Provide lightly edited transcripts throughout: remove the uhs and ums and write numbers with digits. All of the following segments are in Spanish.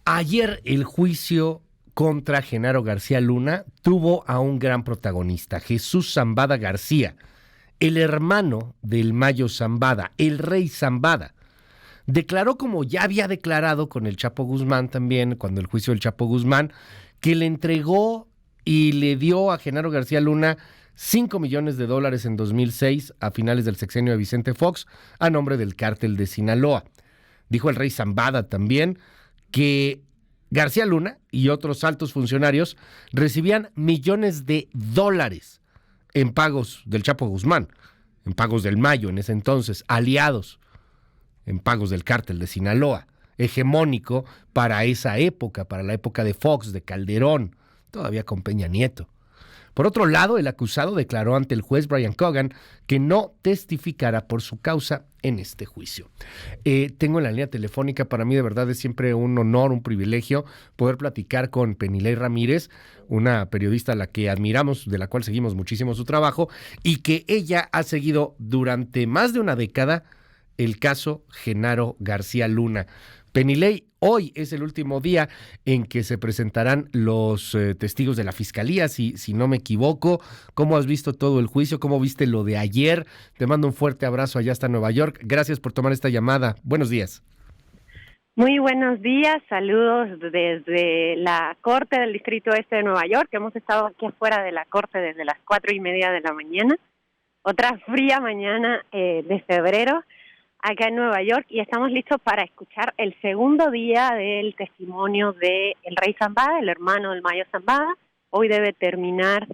Ayer el juicio contra Genaro García Luna tuvo a un gran protagonista, Jesús Zambada García, el hermano del Mayo Zambada, el rey Zambada. Declaró, como ya había declarado con el Chapo Guzmán también, cuando el juicio del Chapo Guzmán, que le entregó y le dio a Genaro García Luna $5 millones en 2006, a finales del sexenio de Vicente Fox, a nombre del cártel de Sinaloa. Dijo el rey Zambada también que García Luna y otros altos funcionarios recibían millones de dólares en pagos del Chapo Guzmán, en pagos del Mayo en ese entonces, aliados, en pagos del cártel de Sinaloa, hegemónico para esa época, para la época de Fox, de Calderón, todavía con Peña Nieto. Por otro lado, el acusado declaró ante el juez Brian Cogan que no testificará por su causa en este juicio. Tengo en la línea telefónica, para mí de verdad es siempre un honor, un privilegio poder platicar con Penilei Ramírez, una periodista a la que admiramos, de la cual seguimos muchísimo su trabajo, y que ella ha seguido durante más de una década el caso Genaro García Luna. Penilei, hoy es el último día en que se presentarán los testigos de la Fiscalía, si no me equivoco. ¿Cómo has visto todo el juicio? ¿Cómo viste lo de ayer? Te mando un fuerte abrazo allá hasta Nueva York. Gracias por tomar esta llamada. Buenos días. Muy buenos días, saludos desde la Corte del Distrito Este de Nueva York. Hemos estado aquí afuera de la Corte desde las 4:30 de la mañana. Otra fría mañana de febrero acá en Nueva York, y estamos listos para escuchar el segundo día del testimonio del rey Zambada, el hermano del Mayo Zambada. Hoy debe terminar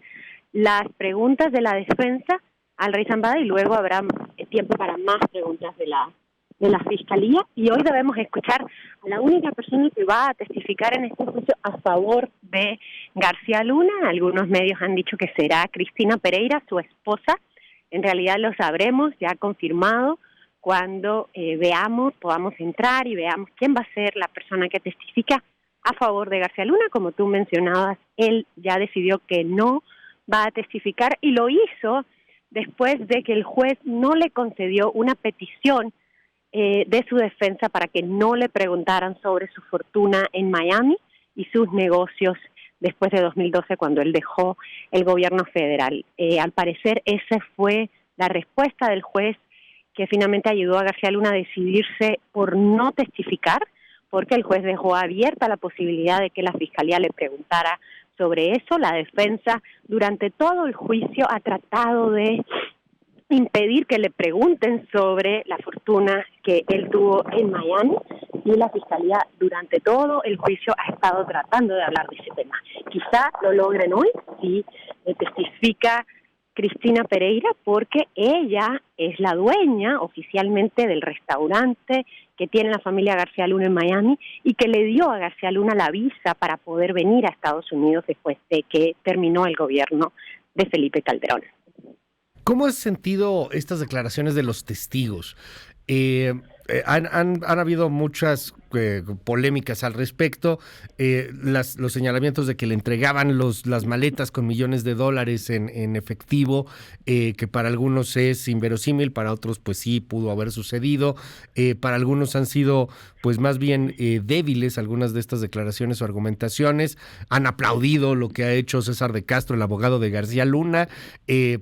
las preguntas de la defensa al rey Zambada y luego habrá tiempo para más preguntas de la Fiscalía, y hoy debemos escuchar a la única persona que va a testificar en este juicio a favor de García Luna. Algunos medios han dicho que será Cristina Pereira, su esposa. En realidad lo sabremos ya confirmado cuando podamos entrar y veamos quién va a ser la persona que testifica a favor de García Luna. Como tú mencionabas, él ya decidió que no va a testificar, y lo hizo después de que el juez no le concedió una petición de su defensa para que no le preguntaran sobre su fortuna en Miami y sus negocios después de 2012, cuando él dejó el gobierno federal. Al parecer, esa fue la respuesta del juez, que finalmente ayudó a García Luna a decidirse por no testificar, porque el juez dejó abierta la posibilidad de que la Fiscalía le preguntara sobre eso. La defensa durante todo el juicio ha tratado de impedir que le pregunten sobre la fortuna que él tuvo en Miami, y la Fiscalía durante todo el juicio ha estado tratando de hablar de ese tema. Quizá lo logren hoy si testifica Cristina Pereira, porque ella es la dueña oficialmente del restaurante que tiene la familia García Luna en Miami, y que le dio a García Luna la visa para poder venir a Estados Unidos después de que terminó el gobierno de Felipe Calderón. ¿Cómo has sentido estas declaraciones de los testigos? Han habido muchas polémicas al respecto, los señalamientos de que le entregaban las maletas con millones de dólares en efectivo, que para algunos es inverosímil, para otros pues sí pudo haber sucedido, para algunos han sido pues más bien débiles algunas de estas declaraciones o argumentaciones. Han aplaudido lo que ha hecho César de Castro, el abogado de García Luna,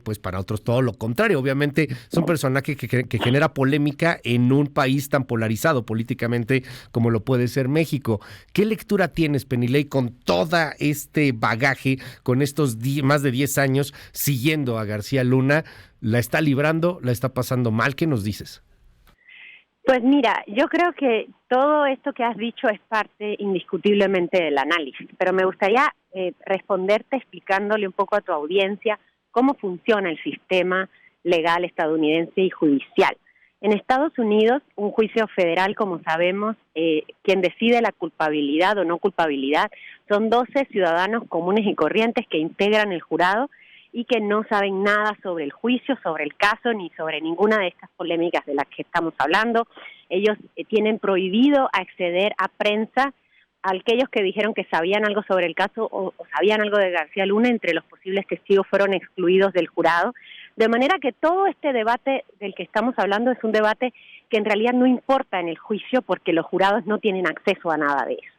pues para otros todo lo contrario. Obviamente es un personaje que genera polémica en un país tan polarizado políticamente como lo puede ser México. ¿Qué lectura tienes, Penilei, con todo este bagaje, con estos más de 10 años siguiendo a García Luna? ¿La está librando? ¿La está pasando mal? ¿Qué nos dices? Pues mira, yo creo que todo esto que has dicho es parte indiscutiblemente del análisis, pero me gustaría responderte explicándole un poco a tu audiencia cómo funciona el sistema legal estadounidense y judicial. En Estados Unidos, un juicio federal, como sabemos, quien decide la culpabilidad o no culpabilidad son 12 ciudadanos comunes y corrientes que integran el jurado y que no saben nada sobre el juicio, sobre el caso, ni sobre ninguna de estas polémicas de las que estamos hablando. Ellos tienen prohibido acceder a prensa a aquellos que dijeron que sabían algo sobre el caso o sabían algo de García Luna. Entre los posibles testigos fueron excluidos del jurado. De manera que todo este debate del que estamos hablando es un debate que en realidad no importa en el juicio, porque los jurados no tienen acceso a nada de eso.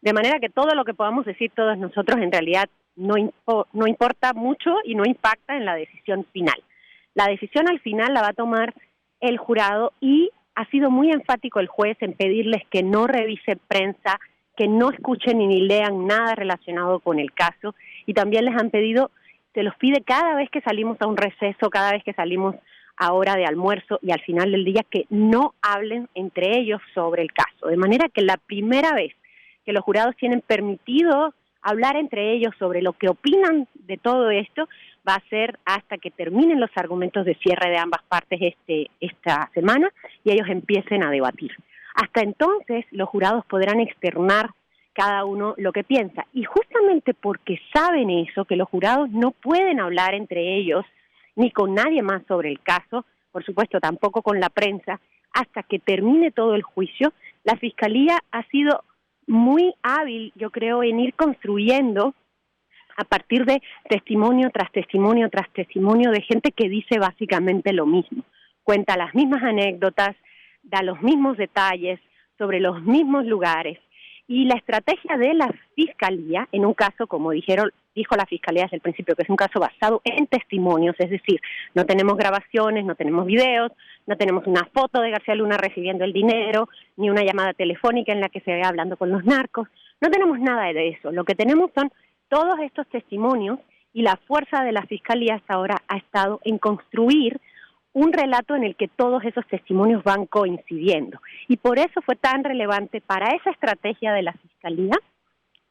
De manera que todo lo que podamos decir todos nosotros en realidad no importa mucho y no impacta en la decisión final. La decisión al final la va a tomar el jurado y ha sido muy enfático el juez en pedirles que no revisen prensa, que no escuchen ni lean nada relacionado con el caso, y también les han pedido, se los pide cada vez que salimos a un receso, cada vez que salimos a hora de almuerzo y al final del día, que no hablen entre ellos sobre el caso. De manera que la primera vez que los jurados tienen permitido hablar entre ellos sobre lo que opinan de todo esto va a ser hasta que terminen los argumentos de cierre de ambas partes esta semana y ellos empiecen a debatir. Hasta entonces los jurados podrán externar cada uno lo que piensa, y justamente porque saben eso, que los jurados no pueden hablar entre ellos ni con nadie más sobre el caso, por supuesto tampoco con la prensa, hasta que termine todo el juicio, la Fiscalía ha sido muy hábil, yo creo, en ir construyendo a partir de testimonio tras testimonio tras testimonio de gente que dice básicamente lo mismo, cuenta las mismas anécdotas, da los mismos detalles sobre los mismos lugares. Y la estrategia de la Fiscalía, en un caso, como dijo la Fiscalía desde el principio, que es un caso basado en testimonios, es decir, no tenemos grabaciones, no tenemos videos, no tenemos una foto de García Luna recibiendo el dinero, ni una llamada telefónica en la que se ve hablando con los narcos, no tenemos nada de eso. Lo que tenemos son todos estos testimonios, y la fuerza de la Fiscalía hasta ahora ha estado en construir un relato en el que todos esos testimonios van coincidiendo. Y por eso fue tan relevante para esa estrategia de la Fiscalía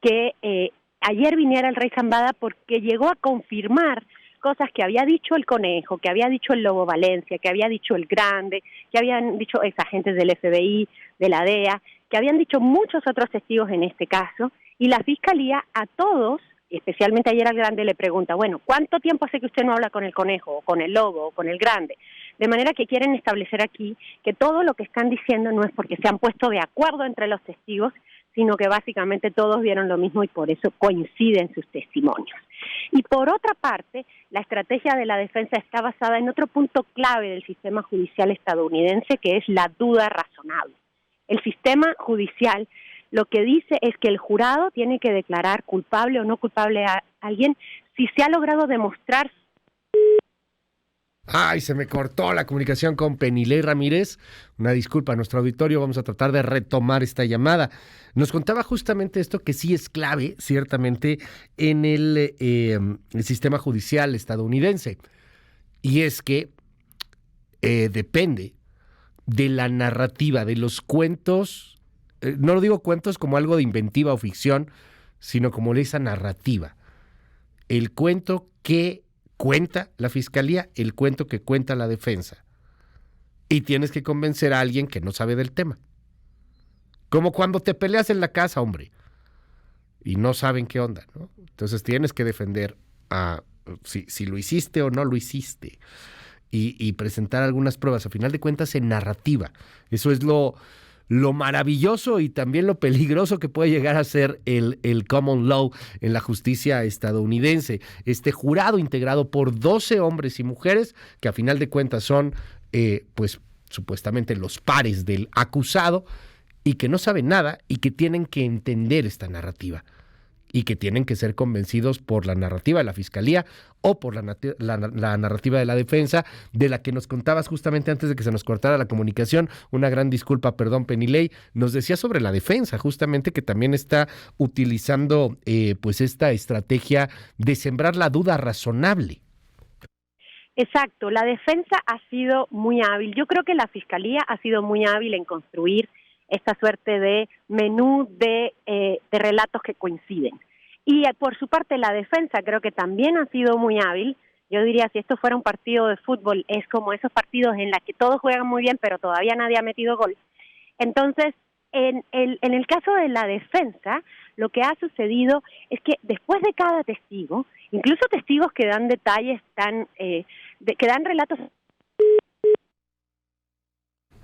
que ayer viniera el Rey Zambada, porque llegó a confirmar cosas que había dicho el Conejo, que había dicho el Lobo Valencia, que había dicho el Grande, que habían dicho exagentes del FBI, de la DEA, que habían dicho muchos otros testigos en este caso, y la Fiscalía a todos, especialmente ayer al Grande, le pregunta, bueno, ¿cuánto tiempo hace que usted no habla con el Conejo, o con el Lobo, o con el Grande? De manera que quieren establecer aquí que todo lo que están diciendo no es porque se han puesto de acuerdo entre los testigos, sino que básicamente todos vieron lo mismo y por eso coinciden sus testimonios. Y por otra parte, la estrategia de la defensa está basada en otro punto clave del sistema judicial estadounidense, que es la duda razonable. El sistema judicial lo que dice es que el jurado tiene que declarar culpable o no culpable a alguien si se ha logrado demostrar. Ay, se me cortó la comunicación con Penilei Ramírez. Una disculpa a nuestro auditorio, vamos a tratar de retomar esta llamada. Nos contaba justamente esto, que sí es clave, ciertamente, en el sistema judicial estadounidense. Y es que depende de la narrativa, de los cuentos. No lo digo cuentos como algo de inventiva o ficción, sino como esa narrativa. El cuento que cuenta la Fiscalía, el cuento que cuenta la defensa. Y tienes que convencer a alguien que no sabe del tema. Como cuando te peleas en la casa, hombre, y no saben qué onda, ¿no? Entonces tienes que defender si lo hiciste o no lo hiciste. Y presentar algunas pruebas, a final de cuentas, en narrativa. Eso es lo maravilloso y también lo peligroso que puede llegar a ser el common law en la justicia estadounidense. Este jurado integrado por 12 hombres y mujeres que a final de cuentas son, pues, supuestamente los pares del acusado y que no saben nada y que tienen que entender esta narrativa y que tienen que ser convencidos por la narrativa de la Fiscalía o por la narrativa de la defensa, de la que nos contabas justamente antes de que se nos cortara la comunicación. Una gran disculpa, perdón, Penilei. Nos decía sobre la defensa, justamente, que también está utilizando pues esta estrategia de sembrar la duda razonable. Exacto, la defensa ha sido muy hábil. Yo creo que la Fiscalía ha sido muy hábil en construir esta suerte de menú de relatos que coinciden. Y por su parte la defensa creo que también ha sido muy hábil. Yo diría, si esto fuera un partido de fútbol, es como esos partidos en los que todos juegan muy bien, pero todavía nadie ha metido gol. Entonces, en el caso de la defensa, lo que ha sucedido es que después de cada testigo, incluso testigos que dan detalles que dan relatos.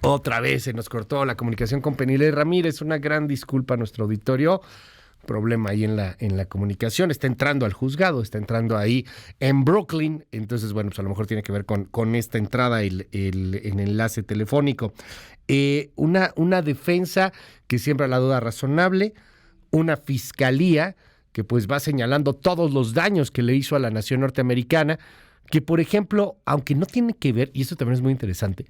Otra vez se nos cortó la comunicación con Penilei Ramírez. Una gran disculpa a nuestro auditorio. Problema ahí en la comunicación. Está entrando al juzgado, está entrando ahí en Brooklyn. Entonces, bueno, pues a lo mejor tiene que ver con esta entrada, el enlace telefónico. Una defensa que siembra la duda razonable. una fiscalía que pues va señalando todos los daños que le hizo a la nación norteamericana, que por ejemplo, aunque no tiene que ver, y esto también es muy interesante,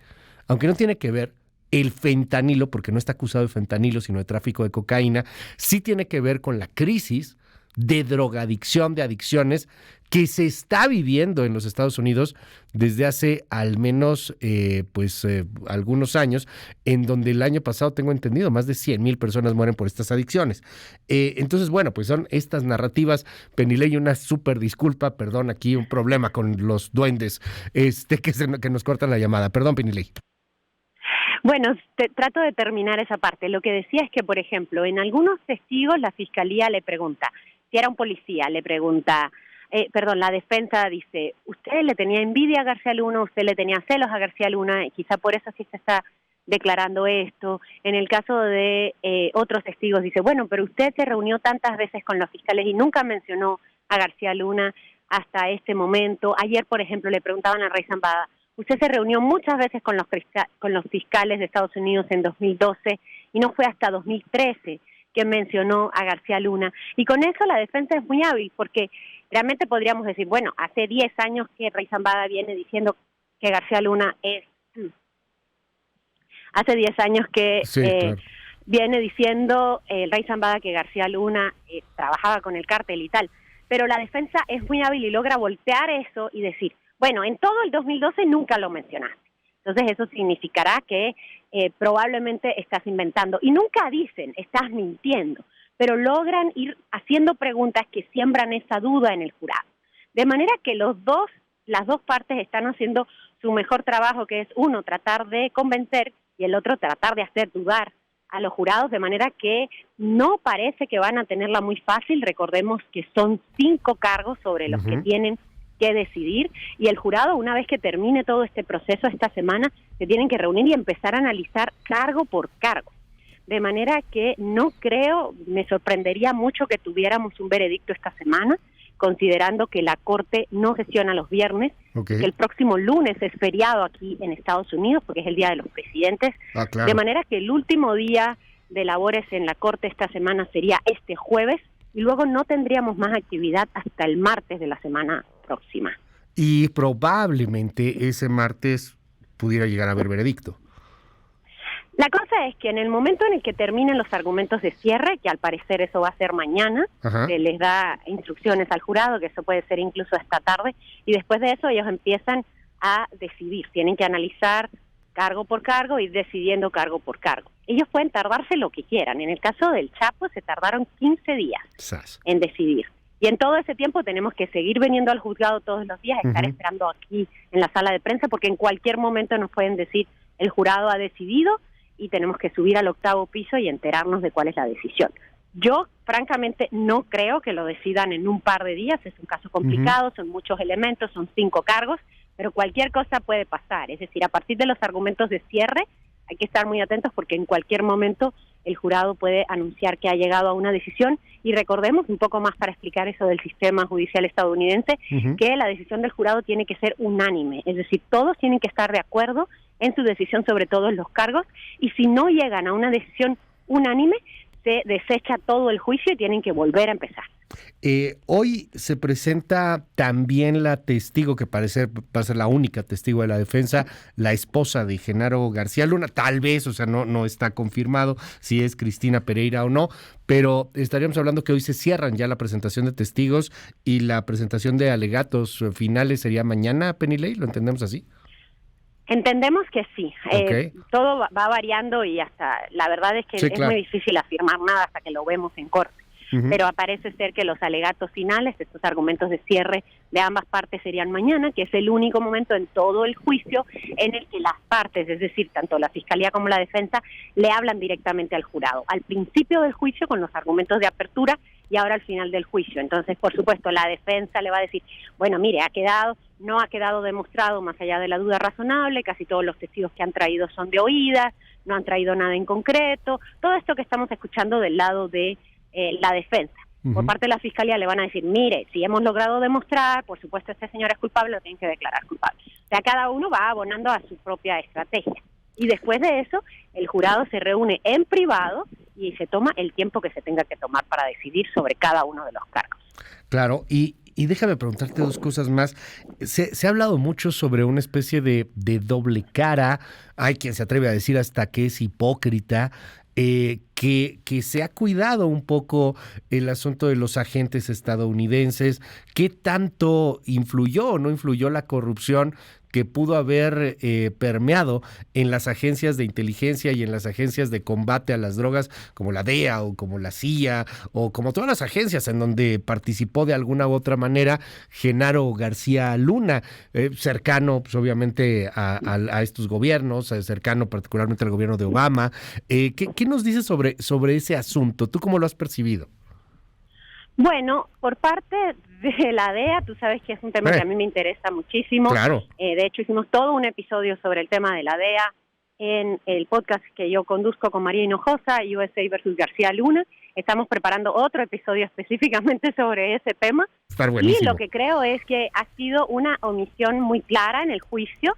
aunque no tiene que ver el fentanilo, porque no está acusado de fentanilo, sino de tráfico de cocaína, sí tiene que ver con la crisis de drogadicción, de adicciones, que se está viviendo en los Estados Unidos desde hace al menos algunos años, en donde el año pasado, tengo entendido, más de 100,000 personas mueren por estas adicciones. Entonces, bueno, pues son estas narrativas. Penilei, una súper disculpa, perdón, aquí un problema con los duendes que nos cortan la llamada. Perdón, Penilei. Bueno, trato de terminar esa parte. Lo que decía es que, por ejemplo, en algunos testigos la fiscalía le pregunta, si era un policía, le pregunta, la defensa dice, ¿usted le tenía envidia a García Luna? ¿Usted le tenía celos a García Luna? Y quizá por eso sí se está declarando esto. En el caso de otros testigos dice, bueno, pero usted se reunió tantas veces con los fiscales y nunca mencionó a García Luna hasta este momento. Ayer, por ejemplo, le preguntaban al rey Zambada, usted se reunió muchas veces con los fiscales de Estados Unidos en 2012 y no fue hasta 2013 que mencionó a García Luna. Y con eso la defensa es muy hábil, porque realmente podríamos decir, bueno, hace 10 años que Rey Zambada viene diciendo que García Luna es... Hace 10 años que claro, viene diciendo el Rey Zambada que García Luna trabajaba con el cártel y tal. Pero la defensa es muy hábil y logra voltear eso y decir, bueno, en todo el 2012 nunca lo mencionaste. Entonces eso significará que probablemente estás inventando. Y nunca dicen, estás mintiendo, pero logran ir haciendo preguntas que siembran esa duda en el jurado. De manera que las dos partes están haciendo su mejor trabajo, que es uno, tratar de convencer, y el otro, tratar de hacer dudar a los jurados, de manera que no parece que van a tenerla muy fácil. Recordemos que son 5 cargos sobre los que tienen que decidir, y el jurado, una vez que termine todo este proceso esta semana, se tienen que reunir y empezar a analizar cargo por cargo. De manera que no creo, me sorprendería mucho que tuviéramos un veredicto esta semana, considerando que la Corte no sesiona los viernes, que el próximo lunes es feriado aquí en Estados Unidos, porque es el Día de los Presidentes. Claro. De manera que el último día de labores en la Corte esta semana sería este jueves, y luego no tendríamos más actividad hasta el martes de la semana próxima. Y probablemente ese martes pudiera llegar a haber veredicto. La cosa es que en el momento en el que terminen los argumentos de cierre, que al parecer eso va a ser mañana, se les da instrucciones al jurado, que eso puede ser incluso esta tarde, y después de eso ellos empiezan a decidir, tienen que analizar cargo por cargo y decidiendo cargo por cargo. Ellos pueden tardarse lo que quieran. En el caso del Chapo se tardaron 15 días en decidir. Y en todo ese tiempo tenemos que seguir viniendo al juzgado todos los días, estar esperando aquí en la sala de prensa, porque en cualquier momento nos pueden decir el jurado ha decidido, y tenemos que subir al 8º piso y enterarnos de cuál es la decisión. Yo, francamente, no creo que lo decidan en un par de días. Es un caso complicado, son muchos elementos, son 5 cargos, pero cualquier cosa puede pasar. Es decir, a partir de los argumentos de cierre hay que estar muy atentos, porque en cualquier momento el jurado puede anunciar que ha llegado a una decisión. Y recordemos, un poco más para explicar eso del sistema judicial estadounidense, que la decisión del jurado tiene que ser unánime. Es decir, todos tienen que estar de acuerdo en su decisión sobre todos los cargos, y si no llegan a una decisión unánime, se desecha todo el juicio y tienen que volver a empezar. Hoy se presenta también la testigo, que parece va a ser la única testigo de la defensa, la esposa de Genaro García Luna, tal vez, o sea, no está confirmado si es Cristina Pereira o no, pero estaríamos hablando que hoy se cierran ya la presentación de testigos y la presentación de alegatos finales sería mañana, Penilei, ¿lo entendemos así? Entendemos que sí. Todo va variando, y hasta la verdad es que es muy difícil afirmar nada hasta que lo vemos en corte. Pero parece ser que los alegatos finales, estos argumentos de cierre de ambas partes, serían mañana, que es el único momento en todo el juicio en el que las partes, es decir, tanto la fiscalía como la defensa, le hablan directamente al jurado. Al principio del juicio con los argumentos de apertura, y ahora al final del juicio. Entonces, por supuesto, la defensa le va a decir, bueno, mire, no ha quedado demostrado más allá de la duda razonable, casi todos los testigos que han traído son de oídas, no han traído nada en concreto, todo esto que estamos escuchando del lado de la defensa. Por parte de la fiscalía le van a decir, mire, si hemos logrado demostrar, por supuesto este señor es culpable, lo tienen que declarar culpable. O sea, cada uno va abonando a su propia estrategia. Y después de eso, el jurado se reúne en privado y se toma el tiempo que se tenga que tomar para decidir sobre cada uno de los cargos. Claro, y déjame preguntarte dos cosas más. Se ha hablado mucho sobre una especie de doble cara. Hay quien se atreve a decir hasta que es hipócrita. Que se ha cuidado un poco el asunto de los agentes estadounidenses. ¿Qué tanto influyó o no influyó la corrupción que pudo haber permeado en las agencias de inteligencia y en las agencias de combate a las drogas como la DEA o como la CIA o como todas las agencias en donde participó de alguna u otra manera Genaro García Luna, cercano pues, obviamente a estos gobiernos, cercano particularmente al gobierno de Obama? ¿Qué nos dices sobre ese asunto? ¿Tú cómo lo has percibido? Bueno, por parte de la DEA, tú sabes que es un tema que a mí me interesa muchísimo. Claro. De hecho, hicimos todo un episodio sobre el tema de la DEA en el podcast que yo conduzco con María Hinojosa, USA versus García Luna. Estamos preparando otro episodio específicamente sobre ese tema. Está buenísimo. Y lo que creo es que ha sido una omisión muy clara en el juicio.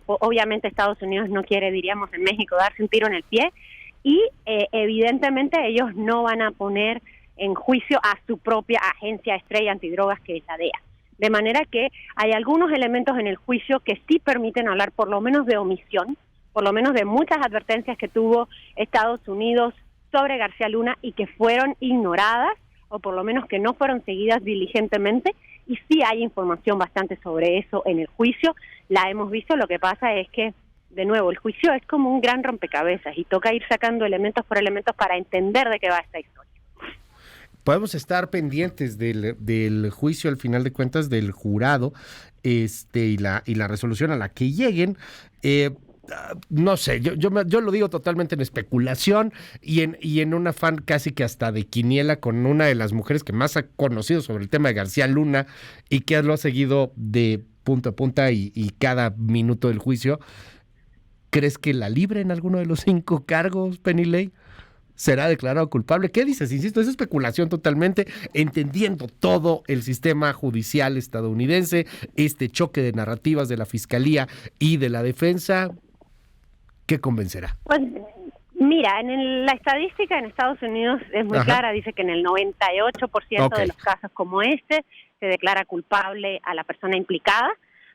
Obviamente Estados Unidos no quiere, diríamos en México, darse un tiro en el pie. Y evidentemente ellos no van a poner en juicio a su propia agencia estrella antidrogas, que es la DEA. De manera que hay algunos elementos en el juicio que sí permiten hablar por lo menos de omisión, por lo menos de muchas advertencias que tuvo Estados Unidos sobre García Luna y que fueron ignoradas, o por lo menos que no fueron seguidas diligentemente, y sí hay información bastante sobre eso en el juicio, la hemos visto. Lo que pasa es que, de nuevo, el juicio es como un gran rompecabezas y toca ir sacando elementos por elementos para entender de qué va esta historia. Podemos estar pendientes del juicio, al final de cuentas, del jurado, y la resolución a la que lleguen. No sé, yo lo digo totalmente en especulación y en un afán casi que hasta de quiniela con una de las mujeres que más ha conocido sobre el tema de García Luna y que lo ha seguido de punta a punta y cada minuto del juicio. ¿Crees que la libre en alguno de los 5 cargos, Penilei? ¿Será declarado culpable? ¿Qué dices? Insisto, es especulación totalmente, entendiendo todo el sistema judicial estadounidense, este choque de narrativas de la Fiscalía y de la Defensa. ¿Qué convencerá? Pues mira, la estadística en Estados Unidos es muy clara, dice que en el 98% de los casos como este se declara culpable a la persona implicada,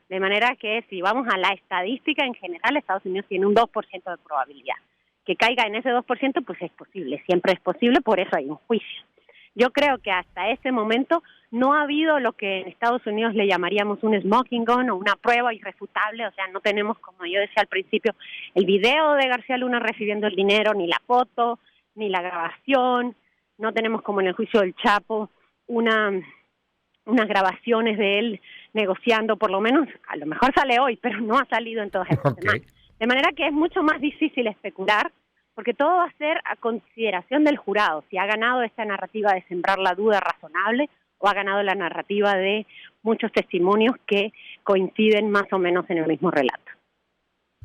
de manera que si vamos a la estadística en general, Estados Unidos tiene un 2% de probabilidad. Que caiga en ese 2%, pues es posible, siempre es posible, por eso hay un juicio. Yo creo que hasta ese momento no ha habido lo que en Estados Unidos le llamaríamos un smoking gun o una prueba irrefutable, o sea, no tenemos, como yo decía al principio, el video de García Luna recibiendo el dinero, ni la foto, ni la grabación, no tenemos como en el juicio del Chapo unas grabaciones de él negociando, por lo menos, a lo mejor sale hoy, pero no ha salido en todas estas semanas. De manera que es mucho más difícil especular, porque todo va a ser a consideración del jurado, si ha ganado esta narrativa de sembrar la duda razonable o ha ganado la narrativa de muchos testimonios que coinciden más o menos en el mismo relato.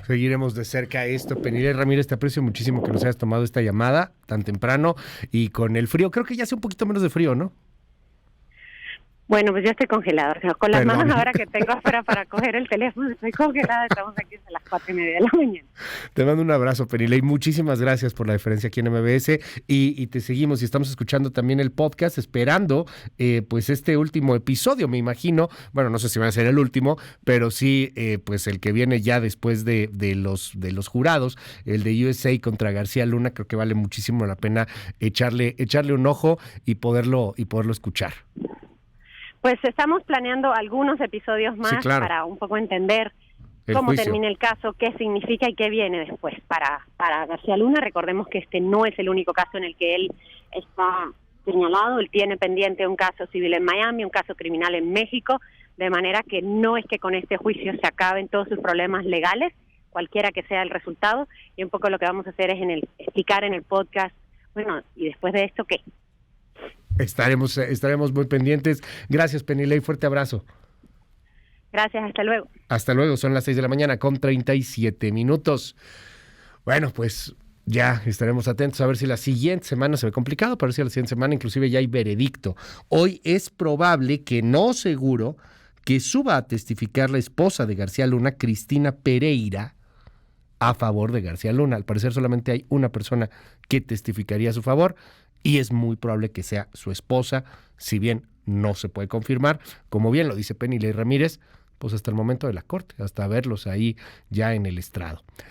Seguiremos de cerca esto. Penilei Ramírez, te aprecio muchísimo que nos hayas tomado esta llamada tan temprano y con el frío. Creo que ya hace un poquito menos de frío, ¿no? Bueno, pues yo estoy congelada, con las manos ahora que tengo afuera para coger el teléfono, estoy congelada, estamos aquí desde las 4:30 de la mañana. Te mando un abrazo, Penilei, muchísimas gracias por la diferencia aquí en MBS y te seguimos y estamos escuchando también el podcast, esperando pues este último episodio, me imagino, bueno, no sé si va a ser el último, pero sí pues el que viene ya después de los jurados, el de USA contra García Luna, creo que vale muchísimo la pena echarle un ojo y poderlo escuchar. Pues estamos planeando algunos episodios más para un poco entender cómo termina el caso, qué significa y qué viene después para García Luna. Recordemos que este no es el único caso en el que él está señalado. Él tiene pendiente un caso civil en Miami, un caso criminal en México, de manera que no es que con este juicio se acaben todos sus problemas legales, cualquiera que sea el resultado. Y un poco lo que vamos a hacer es explicar en el podcast, bueno, y después de esto, ¿qué? Estaremos muy pendientes. Gracias, Penilei, fuerte abrazo. Gracias, hasta luego. Hasta luego, son las 6 de la mañana con 37 minutos. Bueno, pues ya estaremos atentos a ver si la siguiente semana se ve complicado, pero si la siguiente semana inclusive ya hay veredicto. Hoy es probable, que no seguro, que suba a testificar la esposa de García Luna, Cristina Pereira, a favor de García Luna. Al parecer solamente hay una persona que testificaría a su favor y es muy probable que sea su esposa, si bien no se puede confirmar. Como bien lo dice Penilei Ramírez, pues hasta el momento de la corte, hasta verlos ahí ya en el estrado.